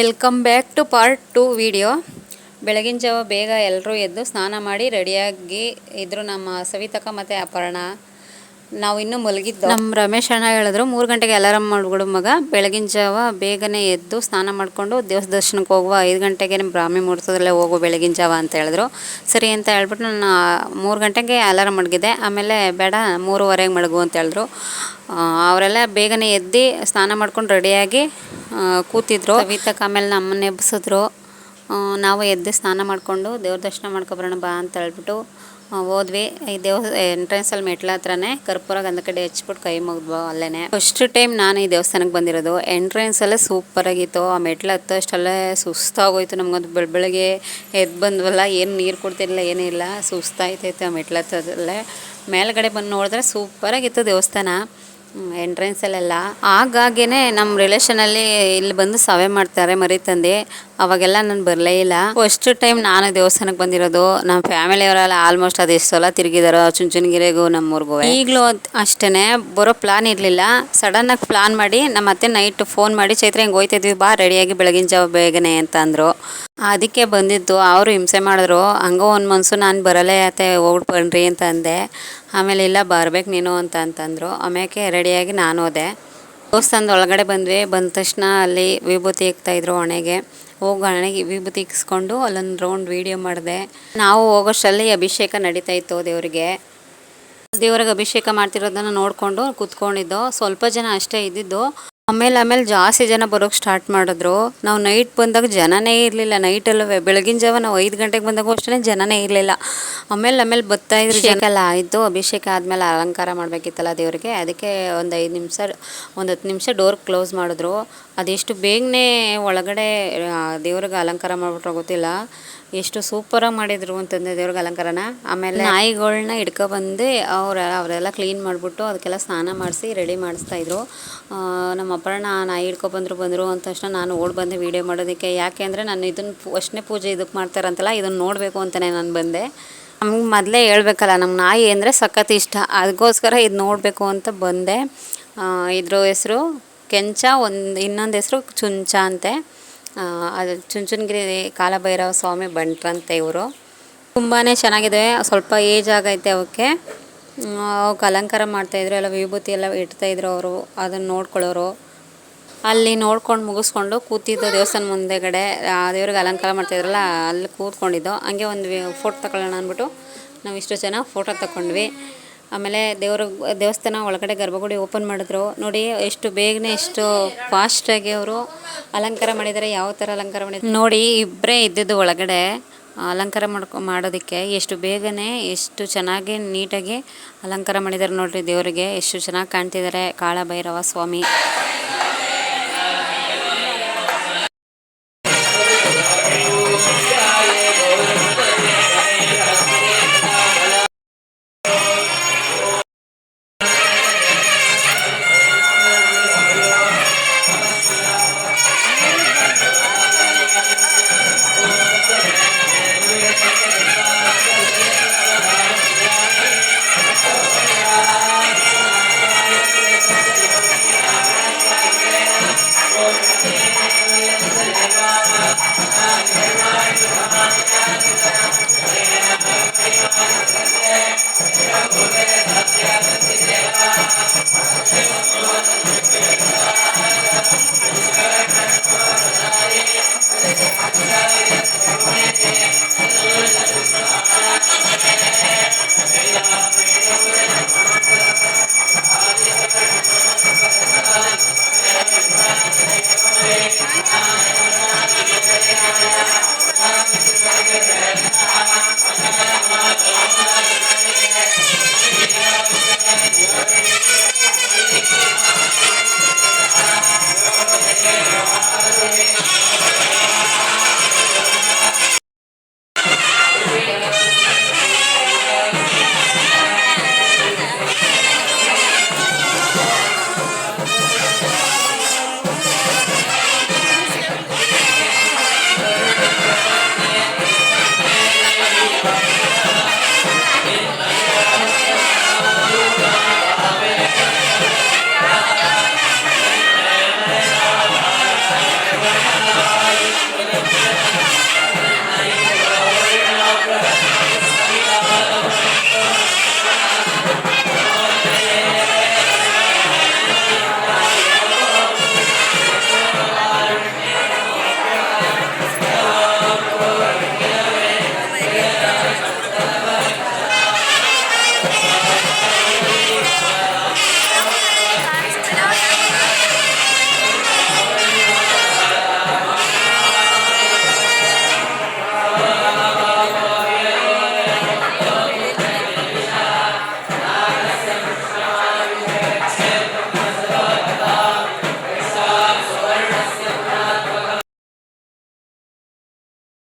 Welcome back to part 2 video. ಬೆಳಗಿನ ಜಾವ ಬೇಗ ಎಲ್ಲರೂ ಎದ್ದು ಸ್ನಾನ ಮಾಡಿ ರೆಡಿಯಾಗಿ ಇದ್ರು ನಮ್ಮ ಸವಿತಕ್ಕ ಮತ್ತು ಅಪರ್ಣ. ನಾವು ಇನ್ನೂ ಮಲಗಿದ್ದು. ನಮ್ಮ ರಮೇಶ್ ಅಣ್ಣ ಹೇಳಿದ್ರು 3 ಗಂಟೆಗೆ ಅಲಾರಾಮ್ ಮಾಡ್ಬಿಡು ಮಗ, ಬೆಳಗಿನ ಜಾವ ಬೇಗನೆ ಎದ್ದು ಸ್ನಾನ ಮಾಡಿಕೊಂಡು ದೇವರ ದರ್ಶನಕ್ಕೆ ಹೋಗುವ, 5 ಗಂಟೆಗೆ ನಿಮ್ಮ ಬ್ರಾಹ್ಮಿ ಮುಹೂರ್ತದಲ್ಲೇ ಹೋಗು ಬೆಳಗಿನ ಜಾವ ಅಂತ ಹೇಳಿದ್ರು. ಸರಿ ಅಂತ ಹೇಳ್ಬಿಟ್ಟು ನಾನು 3 ಗಂಟೆಗೆ ಅಲಾರಾಮ್ ಮಡಗಿದೆ. ಆಮೇಲೆ ಬೇಡ 3:15ಗೆ ಮಡಗು ಅಂತ ಹೇಳಿದ್ರು. ಅವರೆಲ್ಲ ಬೇಗನೆ ಎದ್ದು ಸ್ನಾನ ಮಾಡ್ಕೊಂಡು ರೆಡಿಯಾಗಿ ಕೂತಿದ್ರು. ಸವಿತಕ್ಕ ಆಮೇಲೆ ನಮ್ಮನ್ನ ಎಬ್ಬಿಸಿದ್ರು. ನಾವು ಎದ್ದು ಸ್ನಾನ ಮಾಡಿಕೊಂಡು ದೇವ್ರ ದರ್ಶನ ಮಾಡ್ಕೊಬರೋಣ ಬಾ ಅಂತ ಹೇಳ್ಬಿಟ್ಟು ಹೋದ್ವಿ. ಈ ಎಂಟ್ರೆನ್ಸಲ್ಲಿ ಮೆಟ್ಲ ಹತ್ರನೇ ಕರ್ಪೂರ ಗಂಧ ಕಡ್ಡಿ ಹಚ್ಬಿಟ್ಟು ಕೈ ಮುಗಿದ್ವು ಅಲ್ಲೇ. ಫಸ್ಟ್ ಟೈಮ್ ನಾನು ಈ ದೇವಸ್ಥಾನಕ್ಕೆ ಬಂದಿರೋದು. ಎಂಟ್ರೆನ್ಸಲ್ಲೇ ಸೂಪರಾಗಿತ್ತು. ಆ ಮೆಟ್ಲು ಹತ್ತಷ್ಟಲ್ಲೇ ಸುಸ್ತಾಗೋಯ್ತು ನಮಗಂತೂ. ಬೆಳಗ್ಗೆ ಎದ್ದು ಬಂದ್ವಲ್ಲ, ಏನು ನೀರು ಕೊಡ್ತಿರಲಿಲ್ಲ, ಏನಿಲ್ಲ, ಸುಸ್ತಾಯ್ತೈತೆ ಆ ಮೆಟ್ಲು ಹತ್ತದಲ್ಲೇ. ಮೇಲ್ಗಡೆ ಬಂದು ನೋಡಿದ್ರೆ ಸೂಪರಾಗಿತ್ತು ದೇವಸ್ಥಾನ ಎಂಟ್ರೆನ್ಸಲ್ಲೆಲ್ಲ. ಆಗಾಗೇ ನಮ್ಮ ರಿಲೇಷನಲ್ಲಿ ಇಲ್ಲಿ ಬಂದು ಸವೆ ಮಾಡ್ತಾರೆ ಮರಿ ತಂದು. ಅವಾಗೆಲ್ಲ ನಾನು ಬರಲೇ ಇಲ್ಲ. ಫಸ್ಟ್ ಟೈಮ್ ನಾನು ದೇವಸ್ಥಾನಕ್ಕೆ ಬಂದಿರೋದು. ನಮ್ಮ ಫ್ಯಾಮಿಲಿಯವರೆಲ್ಲ ಆಲ್ಮೋಸ್ಟ್ ಅದೆಷ್ಟು ಸಲ ತಿರುಗಿದಾರೋ ಚುಂಚನಗಿರಿಗೂ ನಮ್ಮೂರಿಗೂ. ಈಗಲೂ ಅಷ್ಟೇ ಬರೋ ಪ್ಲಾನ್ ಇರಲಿಲ್ಲ. ಸಡನ್ನಾಗಿ ಪ್ಲಾನ್ ಮಾಡಿ ನಮ್ಮ ಅತ್ತೆ ನೈಟ್ ಫೋನ್ ಮಾಡಿ, ಚೈತ್ರ ಹಿಂಗೆ ಹೋಯ್ತಿದ್ವಿ ಬಾ ರೆಡಿಯಾಗಿ ಬೆಳಗಿನ ಜಾವ ಬೇಗನೆ ಅಂತ ಅಂದರು. ಅದಕ್ಕೆ ಬಂದಿದ್ದು. ಅವರು ಹಿಂಸೆ ಮಾಡಿದ್ರು. ಹಂಗೋ ಒಂದು ಮನಸ್ಸು ನಾನು ಬರಲೇ ಅತ್ತೆ ಹೋಗ್ಬಿಟ್ಟು ಬನ್ನಿರಿ ಅಂತ ಅಂದೆ. ಆಮೇಲೆ ಇಲ್ಲ ಬರ್ಬೇಕು ನೀನು ಅಂತಂದರು. ಆಮೇಲೆ ರೆಡಿಯಾಗಿ ನಾನು ಹೋದೆ. ದೇವಸ್ಥಾನದ ಒಳಗಡೆ ಬಂದ್ವಿ. ಬಂದ ತಕ್ಷಣ ಅಲ್ಲಿ ವಿಭೂತಿ ಇಕ್ತಾಯಿದ್ರು ಹಣೆಗೆ. ಹೋಗಿ ಹಣೆಗೆ ವಿಭೂತಿ ಇಕ್ಸ್ಕೊಂಡು ಅಲ್ಲೊಂದು ರೌಂಡ್ ವೀಡಿಯೋ ಮಾಡಿದೆ. ನಾವು ಹೋಗೋಷ್ಟರಲ್ಲಿ ಅಭಿಷೇಕ ನಡೀತಾ ಇತ್ತು ದೇವ್ರಿಗೆ ಅಭಿಷೇಕ ಮಾಡ್ತಿರೋದನ್ನು ನೋಡಿಕೊಂಡು ಕೂತ್ಕೊಂಡಿದ್ದು. ಸ್ವಲ್ಪ ಜನ ಅಷ್ಟೇ ಇದ್ದಿದ್ದು. ಆಮೇಲೆ ಜಾಸ್ತಿ ಜನ ಬರೋಕ್ಕೆ ಸ್ಟಾರ್ಟ್ ಮಾಡಿದ್ರು. ನಾವು ನೈಟ್ ಬಂದಾಗ ಜನನೇ ಇರಲಿಲ್ಲ. ನೈಟಲ್ಲೂ ಬೆಳಗಿನ ಜಾವ ನಾವು 5 ಗಂಟೆಗೆ ಬಂದಾಗೂ ಅಷ್ಟೇ ಜನನೇ ಇರಲಿಲ್ಲ. ಆಮೇಲೆ ಬರ್ತಾಯಿದ್ರು. ಅಭಿಷೇಕ ಎಲ್ಲ ಆಯಿತು. ಅಭಿಷೇಕ ಆದಮೇಲೆ ಅಲಂಕಾರ ಮಾಡಬೇಕಿತ್ತಲ್ಲ ದೇವರಿಗೆ. ಅದಕ್ಕೆ ಒಂದು 10 ನಿಮಿಷ ಡೋರ್ ಕ್ಲೋಸ್ ಮಾಡಿದ್ರು. ಅದೆಷ್ಟು ಬೇಗನೆ ಒಳಗಡೆ ದೇವ್ರಿಗೆ ಅಲಂಕಾರ ಮಾಡಿಬಿಟ್ರೋ ಗೊತ್ತಿಲ್ಲ. ಎಷ್ಟು ಸೂಪರಾಗಿ ಮಾಡಿದರು ಅಂತಂದರೆ ದೇವ್ರಿಗೆ ಅಲಂಕಾರನ. ಆಮೇಲೆ ನಾಯಿಗಳನ್ನ ಹಿಡ್ಕೊಬಂದು ಅವರೆಲ್ಲ ಕ್ಲೀನ್ ಮಾಡಿಬಿಟ್ಟು ಅದಕ್ಕೆಲ್ಲ ಸ್ನಾನ ಮಾಡಿಸಿ ರೆಡಿ ಮಾಡಿಸ್ತಾಯಿದ್ರು. ನಮ್ಮ ಅಪರ್ಣ ನಾಯಿ ಬಂದರು ಅಂತ ತಕ್ಷಣ ನಾನು ಓಡಿ ಬಂದೆ ವೀಡಿಯೋ ಮಾಡೋದಕ್ಕೆ. ಯಾಕೆ ಅಂದರೆ ನಾನು ಇದನ್ನು ಅಷ್ಟನೇ ಪೂಜೆ ಇದಕ್ಕೆ ಮಾಡ್ತಾರಂತಲ್ಲ, ಇದನ್ನು ನೋಡಬೇಕು ಅಂತಲೇ ನಾನು ಬಂದೆ. ನಮ್ಗೆ ಮೊದಲೇ ಹೇಳ್ಬೇಕಲ್ಲ, ನಮ್ಮ ನಾಯಿ ಅಂದರೆ ಸಖತ್ ಇಷ್ಟ. ಅದಕ್ಕೋಸ್ಕರ ಇದು ನೋಡಬೇಕು ಅಂತ ಬಂದೆ. ಇದ್ರ ಹೆಸರು ಕೆಂಚ, ಇನ್ನೊಂದು ಹೆಸರು ಚುಂಚ ಅಂತೆ. ಅದು ಚುಂಚನಗಿರಿ ಕಾಲಭೈರವ ಸ್ವಾಮಿ ಬಂಟ್ರಂತೆ ಇವರು. ತುಂಬಾ ಚೆನ್ನಾಗಿದೆ. ಸ್ವಲ್ಪ ಏಜ್ ಆಗೈತೆ ಅವಕ್ಕೆ ಅಲಂಕಾರ ಮಾಡ್ತಾಯಿದ್ರು. ಎಲ್ಲ ವಿಭೂತಿ ಎಲ್ಲ ಇಡ್ತಾಯಿದ್ರು ಅವರು. ಅದನ್ನು ನೋಡ್ಕೊಳ್ಳೋರು. ಅಲ್ಲಿ ನೋಡ್ಕೊಂಡು ಮುಗಿಸ್ಕೊಂಡು ಕೂತಿದ್ದು ದೇವಸ್ಥಾನ ಮುಂದೆಗಡೆ ದೇವ್ರಿಗೆ ಅಲಂಕಾರ ಮಾಡ್ತಾಯಿದ್ರಲ್ಲ, ಅಲ್ಲಿ ಕೂತ್ಕೊಂಡಿದ್ದು. ಹಂಗೆ ಒಂದು ಫೋಟೋ ತಗೊಳ್ಳೋಣ ಅಂದ್ಬಿಟ್ಟು ನಾವು ಇಷ್ಟು ಜನ ಫೋಟೋ ತಗೊಂಡ್ವಿ. ಆಮೇಲೆ ದೇವಸ್ಥಾನ ಒಳಗಡೆ ಗರ್ಭಗುಡಿ ಓಪನ್ ಮಾಡಿದ್ರು. ನೋಡಿ ಎಷ್ಟು ಬೇಗನೆ ಎಷ್ಟು ಫಾಸ್ಟಾಗಿ ಅವರು ಅಲಂಕಾರ ಮಾಡಿದ್ದಾರೆ. ಯಾವ ಥರ ಅಲಂಕಾರ ಮಾಡಿದ್ದಾರೆ ನೋಡಿ. ಇಬ್ಬರೇ ಇದ್ದಿದ್ದು ಒಳಗಡೆ ಅಲಂಕಾರ ಮಾಡೋದಕ್ಕೆ. ಎಷ್ಟು ಬೇಗನೆ ಎಷ್ಟು ಚೆನ್ನಾಗಿ ನೀಟಾಗಿ ಅಲಂಕಾರ ಮಾಡಿದ್ದಾರೆ ನೋಡಿರಿ. ದೇವರಿಗೆ ಎಷ್ಟು ಚೆನ್ನಾಗಿ ಕಾಣ್ತಿದ್ದಾರೆ ಕಾಲಭೈರವ ಸ್ವಾಮಿ.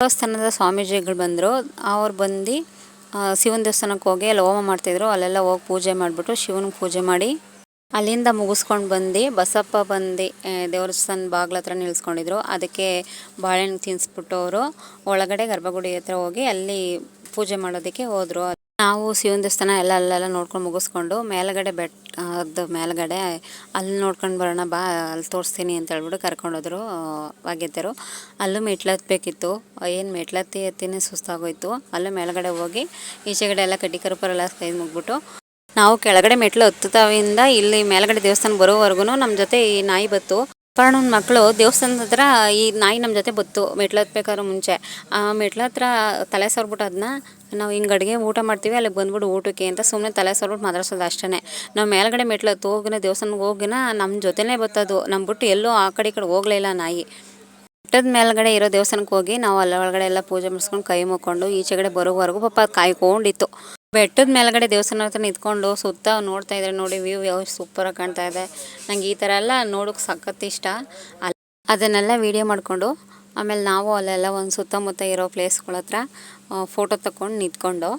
ದೇವಸ್ಥಾನದ ಸ್ವಾಮೀಜಿಗಳು ಬಂದರು. ಅವ್ರು ಬಂದು ಶಿವನ ದೇವಸ್ಥಾನಕ್ಕೆ ಹೋಗಿ ಅಲ್ಲಿ ಹೋಮ ಮಾಡ್ತಿದ್ರು. ಅಲ್ಲೆಲ್ಲ ಹೋಗಿ ಪೂಜೆ ಮಾಡಿಬಿಟ್ಟು ಶಿವನಿಗೆ ಪೂಜೆ ಮಾಡಿ ಅಲ್ಲಿಂದ ಮುಗಿಸ್ಕೊಂಡು ಬಂದು ಬಸಪ್ಪ ಬಂದು ದೇವಸ್ಥಾನ ಬಾಗ್ಲ ಹತ್ರ ನಿಲ್ಲಿಸ್ಕೊಂಡಿದ್ರು. ಅದಕ್ಕೆ ಬಾಳೆಹಣ್ಣು ತಿನ್ನಿಸ್ಬಿಟ್ಟು ಅವರು ಒಳಗಡೆ ಗರ್ಭಗುಡಿ ಹತ್ರ ಹೋಗಿ ಅಲ್ಲಿ ಪೂಜೆ ಮಾಡೋದಕ್ಕೆ ಹೋದರು. ನಾವು ಶಿವನ ದೇವಸ್ಥಾನ ಅಲ್ಲೆಲ್ಲ ನೋಡ್ಕೊಂಡು ಮುಗಿಸ್ಕೊಂಡು ಮೇಲ್ಗಡೆ ಬೆಟ್ಟದ ಮೇಲ್ಗಡೆ ಅಲ್ಲಿ ನೋಡ್ಕೊಂಡು ಬರೋಣ ಬಾ, ಅಲ್ಲಿ ತೋರಿಸ್ತೀನಿ ಅಂತ ಹೇಳ್ಬಿಟ್ಟು ಕರ್ಕೊಂಡೋದ್ರು ಆಗಿದ್ದರು. ಅಲ್ಲೂ ಮೆಟ್ಲು ಹತ್ತಬೇಕಿತ್ತು. ಏನು ಮೆಟ್ಲು ಹತ್ತಿನೇ ಸುಸ್ತಾಗೋಯ್ತು. ಅಲ್ಲೂ ಮೇಲ್ಗಡೆ ಹೋಗಿ ಈಚೆಗಡೆ ಎಲ್ಲ ಕಡ್ಡಿ ಕರುಪರೆಲ್ಲ ಕೈ ಮುಗ್ಬಿಟ್ಟು ನಾವು ಕೆಳಗಡೆ ಮೆಟ್ಲು ಹತ್ತುತ್ತಾವಿಂದ ಇಲ್ಲಿ ಮೇಲ್ಗಡೆ ದೇವಸ್ಥಾನ ಬರೋವರೆಗೂ ನಮ್ಮ ಜೊತೆ ಈ ನಾಯಿ ಬತ್ತು. ಅಪರ್ಣನ ಮಕ್ಕಳು ದೇವಸ್ಥಾನದ ಹತ್ರ ಈ ನಾಯಿ ನಮ್ಮ ಜೊತೆ ಬತ್ತು ಮೆಟ್ಲು ಹತ್ಬೇಕಾದ್ರೆ ಮುಂಚೆ. ಆ ಮೆಟ್ಲು ಹತ್ರ ತಲೆ ಸವರ್ಬಿಟ್ಟು ಅದನ್ನ ನಾವು ಹಿಂಗೆ ಅಡುಗೆ ಊಟ ಮಾಡ್ತೀವಿ ಅಲ್ಲಿಗೆ ಬಂದ್ಬಿಟ್ಟು ಊಟಕ್ಕೆ ಅಂತ ಸುಮ್ಮನೆ ತಲೆ ಸವರ್ಬಿಟ್ಟು ಮಾತಾಡ್ಸೋದು ಅಷ್ಟೇ. ನಾವು ಮೇಲ್ಗಡೆ ಮೆಟ್ಲು ಹತ್ತು ಹೋಗಿನ ದೇವಸ್ಥಾನಕ್ಕೆ ಹೋಗಿನ ನಮ್ಮ ಜೊತೆನೇ ಬತ್ತದು. ನಮ್ಮ ಬಿಟ್ಟು ಎಲ್ಲೂ ಆ ಕಡೆ ಈ ಕಡೆ ಹೋಗಲೇ ಇಲ್ಲ ನಾಯಿ. ಬೆಟ್ಟದ ಮೇಲ್ಗಡೆ ಇರೋ ದೇವಸ್ಥಾನಕ್ಕೆ ಹೋಗಿ ನಾವು ಅಲ್ಲಿ ಒಳಗಡೆ ಎಲ್ಲ ಪೂಜೆ ಮಾಡಿಸ್ಕೊಂಡು ಕೈ ಮುಕ್ಕೊಂಡು ಈಚೆಗಡೆ ಬರೋವರೆಗೂ ಪಾಪ ಕಾಯ್ಕೊಂಡಿತ್ತು. ಬೆಟ್ಟದ ಮೇಲ್ಗಡೆ ದೇವಸ್ಥಾನ ಹತ್ರ ನಿಂತ್ಕೊಂಡು ಸುತ್ತ ನೋಡ್ತಾ ಇದ್ರೆ ನೋಡಿ ವ್ಯೂ ಯಾವ ಸೂಪರಾಗಿ ಕಾಣ್ತಾ ಇದೆ. ನಂಗೆ ಈ ಥರ ಎಲ್ಲ ನೋಡೋಕೆ ಸಖತ್ ಇಷ್ಟ. ಅದನ್ನೆಲ್ಲ ವೀಡಿಯೋ ಮಾಡಿಕೊಂಡು ಆಮೇಲೆ ನಾವು ಅಲ್ಲೆಲ್ಲ ಒಂದು ಸುತ್ತಮುತ್ತ ಇರೋ ಪ್ಲೇಸ್ಗಳ ಹತ್ರ ಫೋಟೋ ತಗೊಂಡು ನಿಂತ್ಕೊಂಡು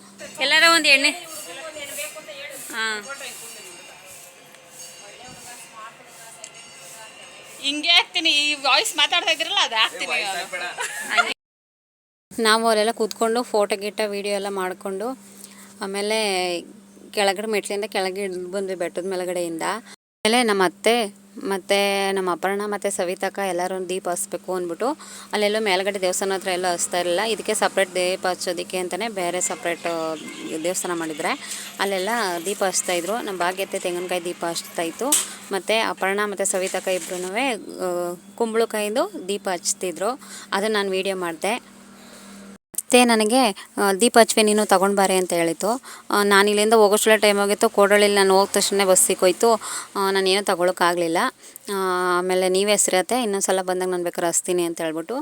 ಎಲ್ಲರೂ ಒಂದು ಎಣ್ಣೆ ಹಿಂಗೆ ಹಾಕ್ತೀನಿ. ಈ ವಾಯ್ಸ್ ಮಾತಾಡ್ತಾ ಇದ್ರಲ್ಲ ಅದು ಹಾಕ್ತೀನಿ. ನಾವು ಅಲ್ಲೆಲ್ಲ ಕೂತ್ಕೊಂಡು ಫೋಟೋ ಗಿಟ್ಟ ವೀಡಿಯೋ ಎಲ್ಲ ಮಾಡಿಕೊಂಡು ಆಮೇಲೆ ಕೆಳಗಡೆ ಮೆಟ್ಲಿಂದ ಕೆಳಗೆ ಇಳಿದು ಬಂದ್ವಿ ಬೆಟ್ಟದ ಮೇಲ್ಗಡೆಯಿಂದ. ಆಮೇಲೆ ನಮ್ಮ ಅತ್ತೆ ಮತ್ತು ನಮ್ಮ ಅಪರ್ಣ ಮತ್ತು ಸವಿತಕ್ಕ ಎಲ್ಲರೂ ದೀಪ ಹಚ್ಬೇಕು ಅಂದ್ಬಿಟ್ಟು ಅಲ್ಲೆಲ್ಲೋ ಮೇಲ್ಗಡೆ ದೇವಸ್ಥಾನ ಹತ್ರ ಎಲ್ಲ ಹಚ್ತಾ ಇರಲಿಲ್ಲ. ಇದಕ್ಕೆ ಸಪ್ರೇಟ್ ದೀಪ ಹಚ್ಚೋದಕ್ಕೆ ಅಂತಲೇ ಬೇರೆ ಸಪ್ರೇಟ್ ದೇವಸ್ಥಾನ ಮಾಡಿದರೆ ಅಲ್ಲೆಲ್ಲ ದೀಪ ಹಚ್ತಾಯಿದ್ರು. ನಮ್ಮ ಭಾಗ್ಯತೆ ತೆಂಗಿನಕಾಯಿ ದೀಪ ಹಚ್ತಾಯಿತ್ತು. ಮತ್ತು ಅಪರ್ಣ ಮತ್ತು ಸವಿತಕ್ಕ ಇಬ್ಬರೂ ಕುಂಬಳಕಾಯಿದು ದೀಪ ಹಚ್ತಿದ್ರು. ಅದನ್ನು ನಾನು ವೀಡಿಯೋ ಮಾಡಿದೆ. ಮತ್ತೆ ನನಗೆ ದೀಪ ಹಚ್ಚುವೆ ನೀನು ತೊಗೊಂಡು ಬಾರೆ ಅಂತ ಹೇಳಿತು. ನಾನು ಇಲ್ಲಿಂದ ಹೋಗೋಷ್ಟೊಳ್ಳೆ ಟೈಮ್ ಆಗಿತ್ತು. ಕೋಡಳ್ಳಿಲಿ ನಾನು ಹೋದ ತಕ್ಷಣ ಬಸ್ ಸಿಕ್ಕೋಯ್ತು. ನಾನೇನೂ ತೊಗೊಳಕ್ಕಾಗಲಿಲ್ಲ. ಆಮೇಲೆ ನೀವೇ ಹೆಸ್ರತ್ತೆ ಇನ್ನೊಂದು ಸಲ ಬಂದಾಗ ನಾನು ಬೇಕಾದ್ರೆ ಹಚ್ತೀನಿ ಅಂತ ಹೇಳ್ಬಿಟ್ಟು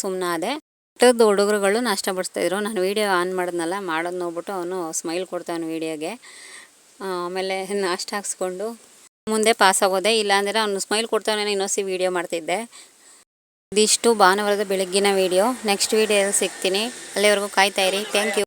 ಸುಮ್ಮನಾದೆ. ಬೆಟ್ಟದ ಹುಡುಗರುಗಳು ನಾಷ್ಟ ಬಡಿಸ್ತಾಯಿದ್ರು. ನಾನು ವೀಡಿಯೋ ಆನ್ ಮಾಡಿದ್ನಲ್ಲ, ಮಾಡೋದು ನೋಡ್ಬಿಟ್ಟು ಅವನು ಸ್ಮೈಲ್ ಕೊಡ್ತಾವನು ವೀಡಿಯೋಗೆ. ಆಮೇಲೆ ನಾಷ್ಟ ಹಾಕ್ಸ್ಕೊಂಡು ಮುಂದೆ ಪಾಸ್ ಆಗೋದೆ. ಇಲ್ಲಾಂದರೆ ಅವನು ಸ್ಮೈಲ್ ಕೊಡ್ತಾವನೇ ಇನ್ನೊಸಿ ವೀಡಿಯೋ ಮಾಡ್ತಿದ್ದೆ. ಇದಿಷ್ಟು ಭಾನುವಾರದ ಬೆಳಗ್ಗಿನ ವೀಡಿಯೋ. ನೆಕ್ಸ್ಟ್ ವೀಡಿಯೋದಲ್ಲಿ ಸಿಗ್ತೀನಿ. ಅಲ್ಲಿವರೆಗೂ ಕಾಯ್ತಾ ಇರಿ. Thank you.